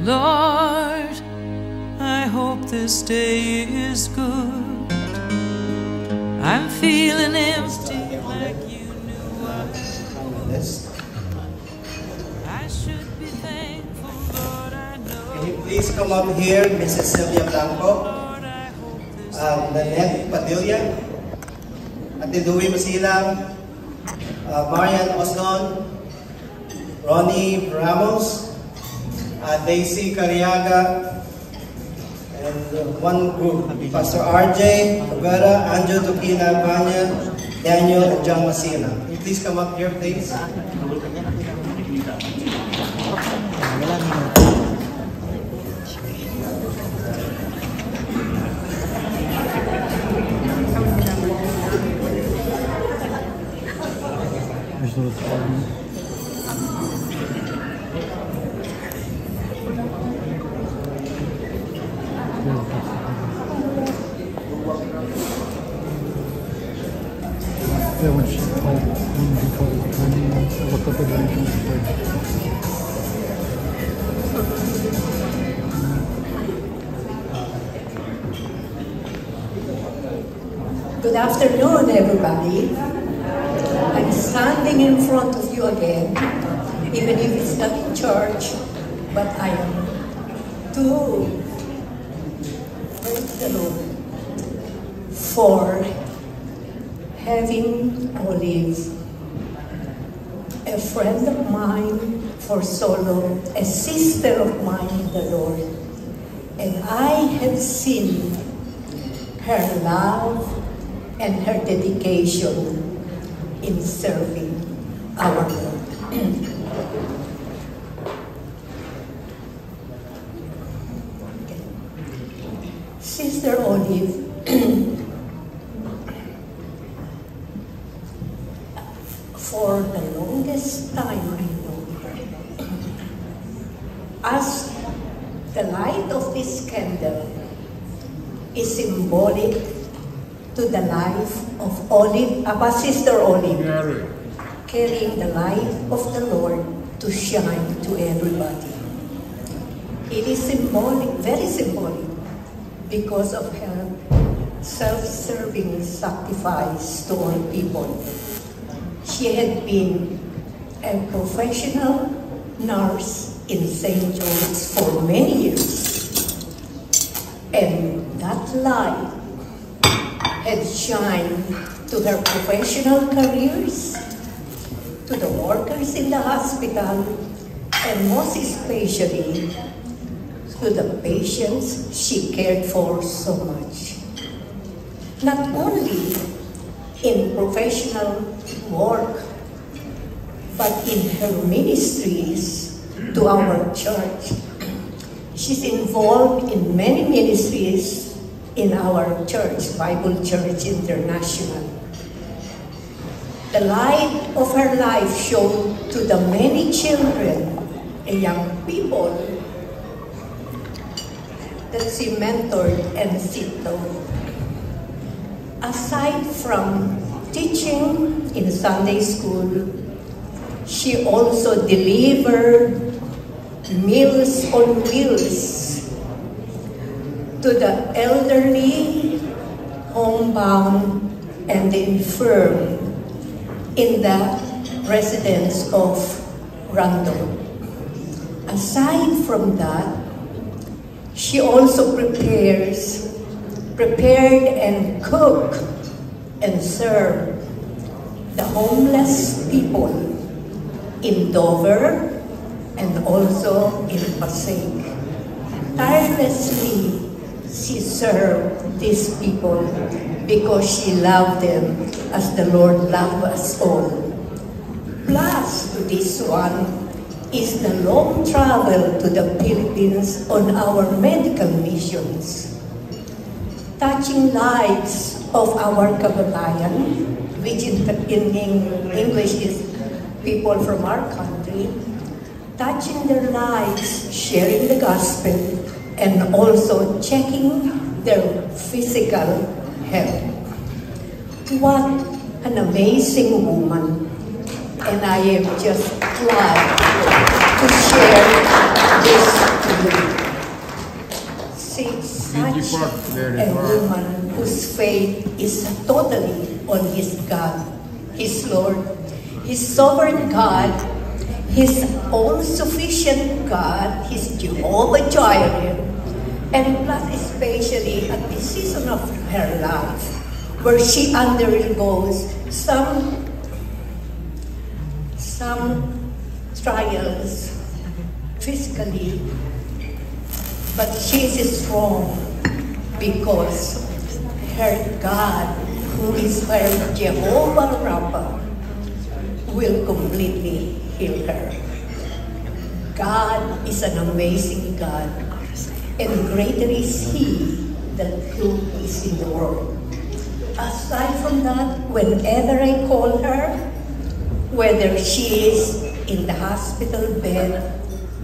Lord, I hope this day is good. I'm feeling empty like you knew I would. I should be thankful, Lord, I know. Can you please come up here, Mrs. Sylvia Blanco, Nanette Padilla, Ate Dewey Masilang, Marian Osnon, Ronnie Ramos, Daisy Cariaga, and one group, Pastor RJ, Vera, Andrew Tukina, Banya, Daniel, and John Masina. Can you please come up here, please? Yeah, when she called, when he called it, I looked up the name and played. Good afternoon, everybody. I'm standing in front of you again, even if it's not in church, but I am too, praise the Lord, for having Olive, a friend of mine for so long, a sister of mine in the Lord, and I have seen her love and her dedication in serving our Lord. Okay. Sister Olive, for the longest time I know her, as the light of this candle is symbolic to the life of Olive, Sister Olive, carrying the light of the Lord to shine to everybody. It is symbolic, very symbolic, because of her self-serving sacrifice to all people. She had been a professional nurse in St. John's for many years, and that light had shined to her professional careers, to the workers in the hospital, and most especially to the patients she cared for so much. Not only in professional work, but in her ministries to our church. She's involved in many ministries in our church, Bible Church International. The light of her life showed to the many children and young people that she mentored and she taught. Aside from teaching in Sunday school, she also delivered Meals on Wheels to the elderly, homebound, and the infirm in the residence of Random. Aside from that, she also prepared and cooked and served the homeless people in Dover and also in Pasig. Tirelessly, she served these people because she loved them as the Lord loved us all. Plus, to this one is the long travel to the Philippines on our medical missions, touching lives of our kababayan, which in English is people from our country, touching their lives, sharing the gospel, and also checking their physical health. What an amazing woman. And I am just glad to share this to you. She's such a woman whose faith is totally on his God, his Lord, his sovereign God, his all-sufficient God, his Jehovah Jireh, and plus especially at the season of her life, where she undergoes some trials physically, but she is strong because her God, who is her Jehovah Rapha, will completely heal her. God is an amazing God, and greater is He than who is in the world. Aside from that, whenever I call her, whether she is in the hospital bed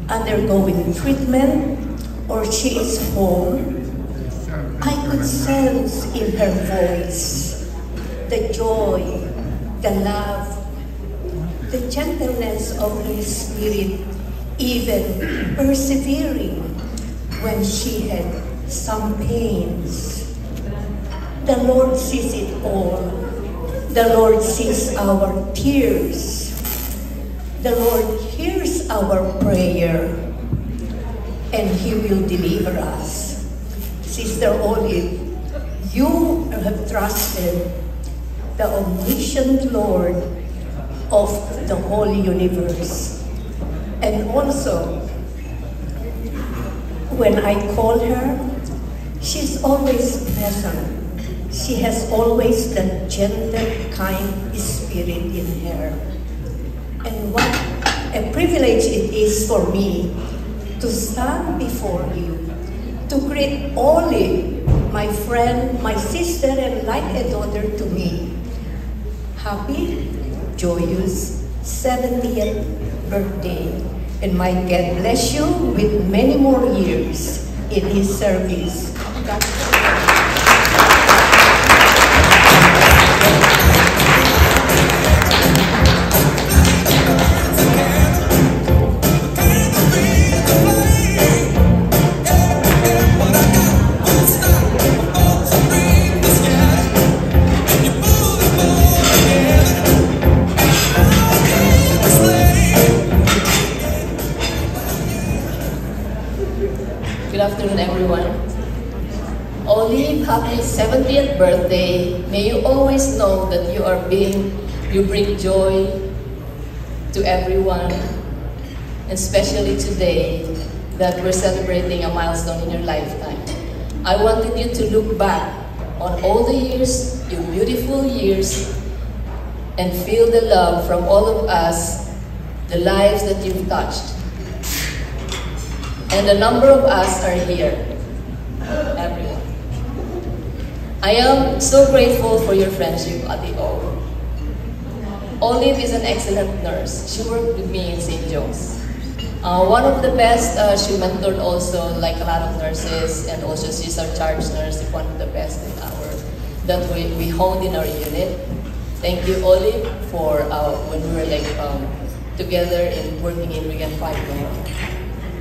undergoing treatment or she is home, I could sense in her voice the joy, the love, the gentleness of her spirit, even persevering when she had some pains. The Lord sees it all. The Lord sees our tears. The Lord hears our prayer, and He will deliver us. Sister Olive, you have trusted the omniscient Lord of the whole universe. And also, when I call her, she's always pleasant. She has always that gentle, kind spirit in her. And what a privilege it is for me to stand before you, to greet Olive, my friend, my sister, and like a daughter to me. Happy, joyous 70th birthday. And my God bless you with many more years in His service. Good afternoon, everyone. Olive, happy 70th birthday. May you always know that you bring joy to everyone, and especially today that we're celebrating a milestone in your lifetime. I wanted you to look back on all the years, your beautiful years, and feel the love from all of us, the lives that you've touched. And a number of us are here, everyone. I am so grateful for your friendship, Tita O. Olive is an excellent nurse. She worked with me in St. Joe's. One of the best, she mentored also like a lot of nurses, and also she's our charge nurse, one of the best in that we honed in our unit. Thank you, Olive, for when we were together in working in Regan 5.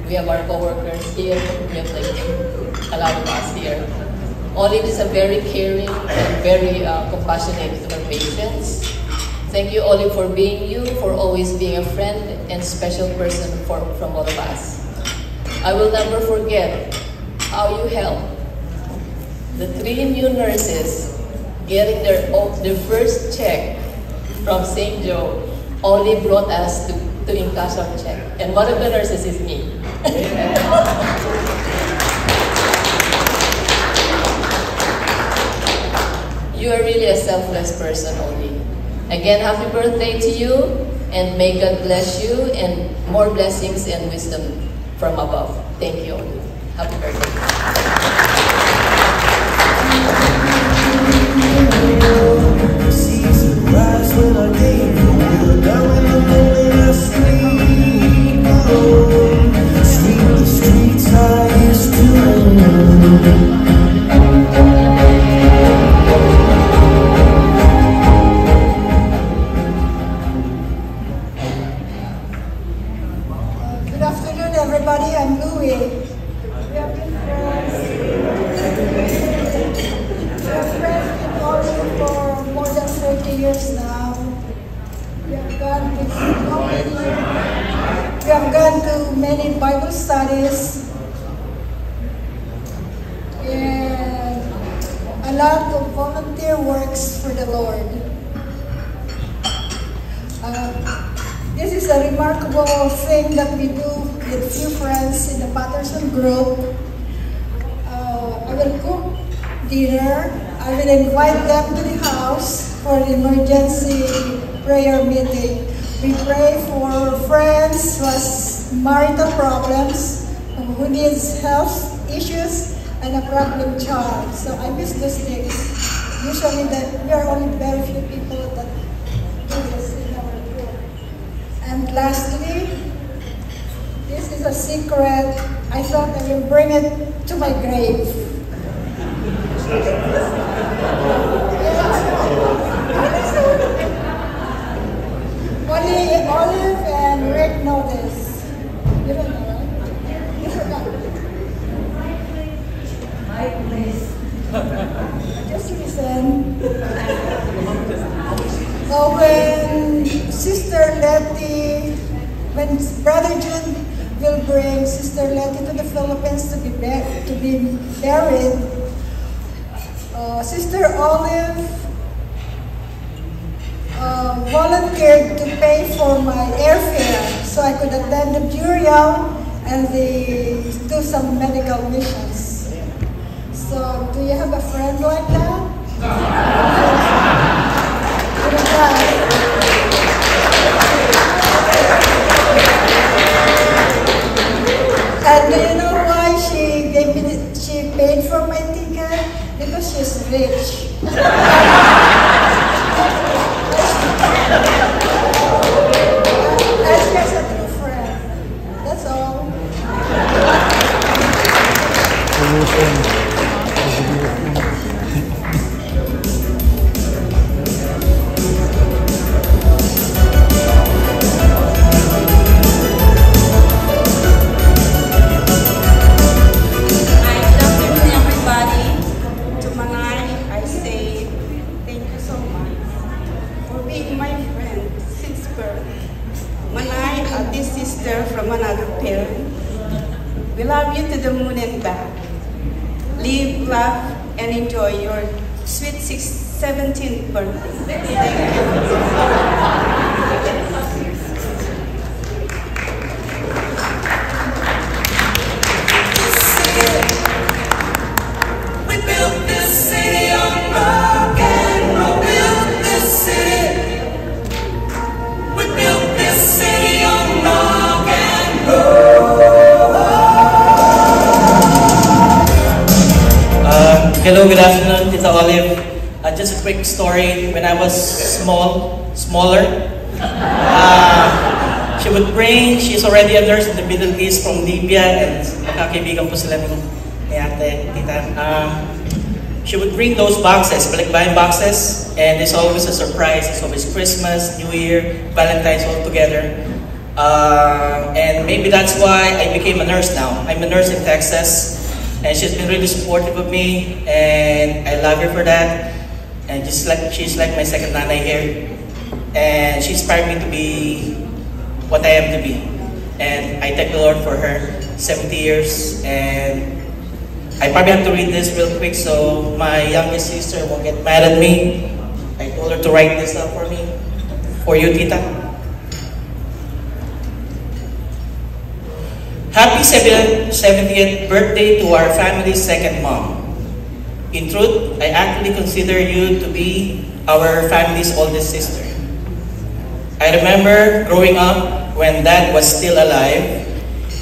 We have our co-workers here. We have a lot of us here. Olive is a very caring and very compassionate to our patients. Thank you, Olive, for being you, for always being a friend and special person from all of us. I will never forget how you helped the 3 new nurses getting their first check from St. Joe. Olive brought us to encash our check, and one of the nurses is me. You are really a selfless person, Olive. Again, happy birthday to you, and may God bless you, and more blessings and wisdom from above. Thank you, Olive. Happy birthday. Good afternoon, everybody. I'm studies, and a lot of volunteer works for the Lord. This is a remarkable thing that we do with few friends in the Patterson group. I will cook dinner. I will invite them to the house for an emergency prayer meeting. We pray for friends who has marital problems, who needs health issues, and a problem child. So I miss those things. Usually there are only very few people that do this in our group. And lastly, this is a secret. I thought I will bring it to my grave. Only Olive and Rick know this. You don't know, right? You forgot. My place. Just listen. So when Sister Letty, when Brother Jude will bring Sister Letty to the Philippines to be buried, Sister Olive volunteered to pay for my airfare so I could attend the burial and do some medical missions. So, do you have a friend like that? And do you know why she paid for my ticket? Because she's rich. And she has a true friend. That's all. From another parent. We love you to the moon and back. Live, laugh, and enjoy your sweet 17th birthday. Thank you. We built this city on rock and roll. Built this city. We built this city on rock and roll. Hello, good afternoon, Tita Olive. Just a quick story. When I was smaller, she would bring, she's already a nurse in the Middle East from Libya, and magkakaibigan po sila ni ate, tita. She would bring those boxes, balikbayan boxes, and it's always a surprise. It's always Christmas, New Year, Valentine's all together. And maybe that's why I became a nurse now. I'm a nurse in Texas. And she's been really supportive of me, and I love her for that. And just like she's like my second nanay here, and she inspired me to be what I am to be. And I thank the Lord for her 70 years. And I probably have to read this real quick so my youngest sister won't get mad at me. I told her to write this up for me, for you, Tita. Happy 70th birthday to our family's second mom. In truth, I actually consider you to be our family's oldest sister. I remember growing up when Dad was still alive,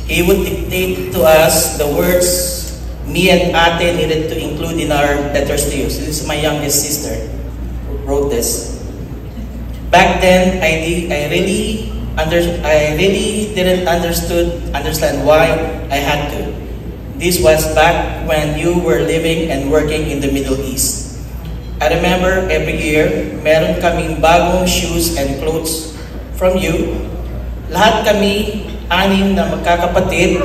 he would dictate to us the words me and Ate needed to include in our letters to you. So this is my youngest sister who wrote this. Back then, I really didn't understand why I had to. This was back when you were living and working in the Middle East. I remember every year, meron kaming bagong shoes and clothes from you. Lahat kami, 6 na magkakapatid,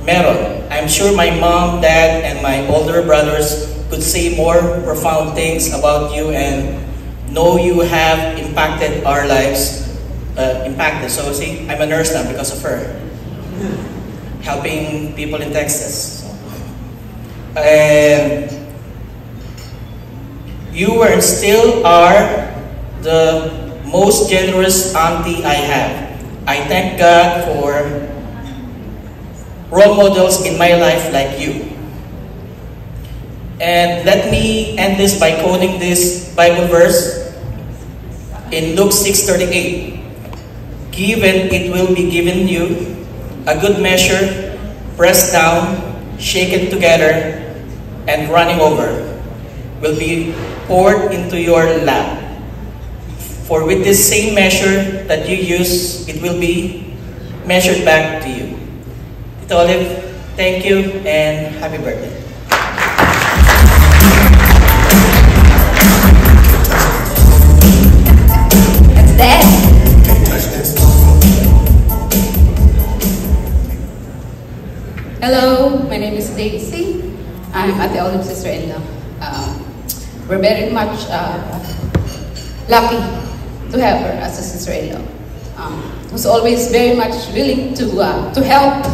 meron. I'm sure my mom, dad, and my older brothers could say more profound things about you and know you have impacted our lives. So see, I'm a nurse now because of her. helping people in Texas. And you were and still are the most generous auntie I have. I thank God for role models in my life like you. And let me end this by quoting this Bible verse in Luke 6:38. Given, it will be given you, a good measure, pressed down, shaken together, and running over, will be poured into your lap. For with this same measure that you use, it will be measured back to you. Tita Olive, thank you and happy birthday. That's that. Hello, my name is Daisy. I'm Ate Olive's sister-in-law. We're very much lucky to have her as a sister-in-law. Who's always very much willing to help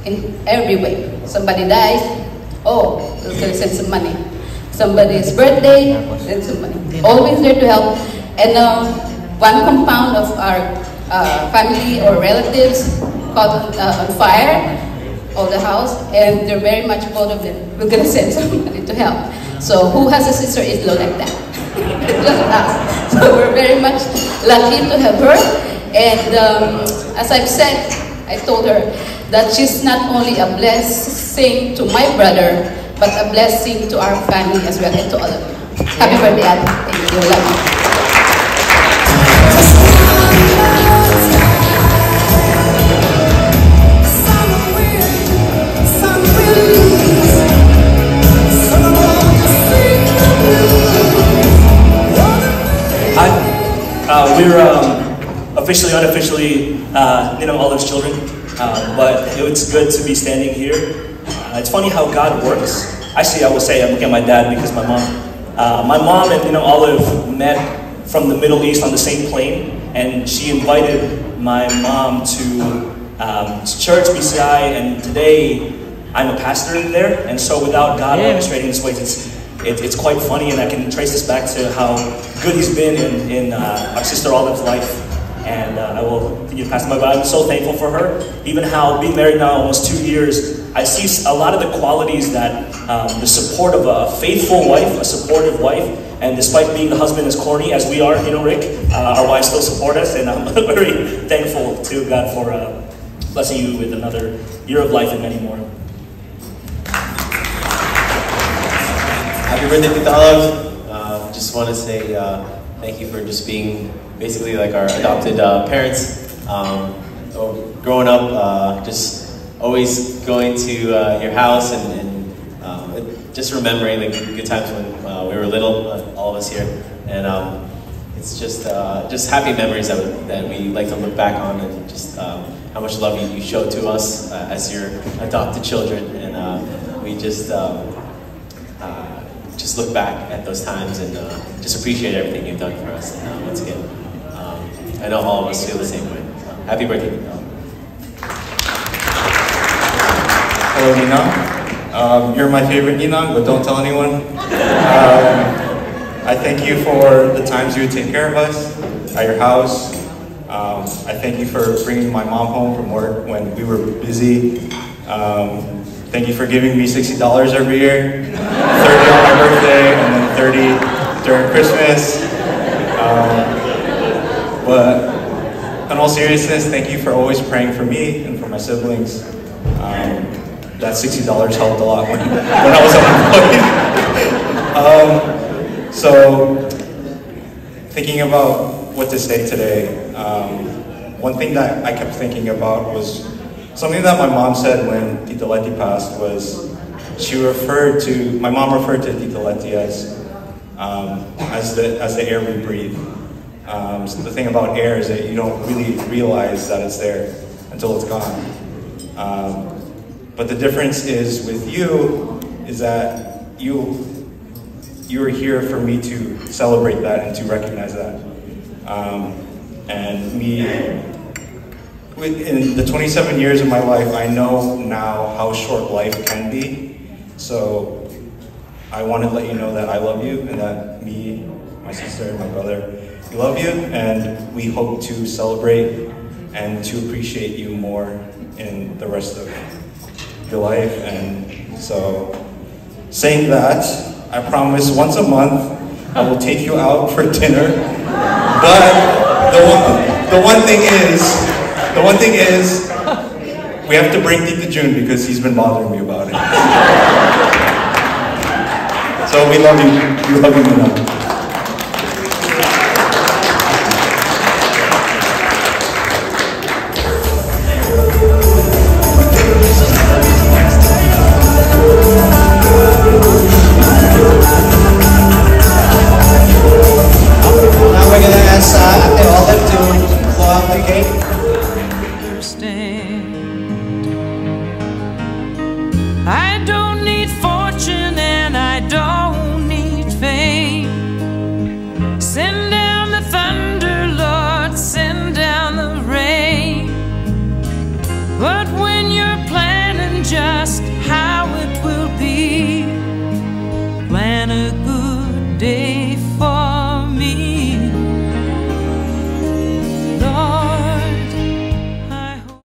in every way. Somebody dies, oh, we're gonna send some money. Somebody's birthday, send some money. Always there to help. And one compound of our family or relatives caught on fire, all the house, and they're very much both of them. We're gonna send somebody to help. So who has a sister-in-law like that? Just us. So we're very much lucky to have her. And as I've said, I told her that she's not only a blessing to my brother, but a blessing to our family as well and to all of you. Happy birthday, Ate. Thank you. Love you. We're officially, unofficially, Olive's children, but it's good to be standing here. It's funny how God works. Actually, I will say I'm looking at my dad because my mom and Olive met from the Middle East on the same plane, and she invited my mom to church BCI, and today I'm a pastor there. And so without God orchestrating this way, it's quite funny, and I can trace this back to how good He's been in our sister Olive's life. And I will continue to pass by, but I'm so thankful for her. Even how being married now almost 2 years, I see a lot of the qualities that the support of a faithful wife, a supportive wife, and despite being the husband as corny as we are, Rick, our wives still support us, and I'm very thankful to God for blessing you with another year of life and many more. Happy birthday, Tita Olive. Just want to say thank you for just being basically like our adopted parents. Growing up, just always going to your house and just remembering the good times when we were little, all of us here. And it's just happy memories that we like to look back on, and just how much love you showed to us as your adopted children. And we just look back at those times and just appreciate everything you've done for us. And once again, I know all of us feel the same way. So, happy birthday. Hello, Ninang. You're my favorite Ninang, but don't tell anyone. I thank you for the times you would take care of us at your house. I thank you for bringing my mom home from work when we were busy. Thank you for giving me $60 every year, 30 on my birthday, and then 30 during Christmas. But in all seriousness, thank you for always praying for me and for my siblings. That $60 helped a lot when I was unemployed. So, thinking about what to say today, one thing that I kept thinking about was something that my mom said when Tita Letty passed. Was my mom referred to Tita Letty as the air we breathe. So the thing about air is that you don't really realize that it's there until it's gone. But the difference is with you is that you are here for me to celebrate that and to recognize that. And me in the 27 years of my life, I know now how short life can be. So I want to let you know that I love you and that me, my sister, and my brother, we love you, and we hope to celebrate and to appreciate you more in the rest of your life. And so, saying that, I promise once a month I will take you out for dinner. But the one thing is, we have to bring Tita June because he's been bothering me about it. So we love you. We love you enough.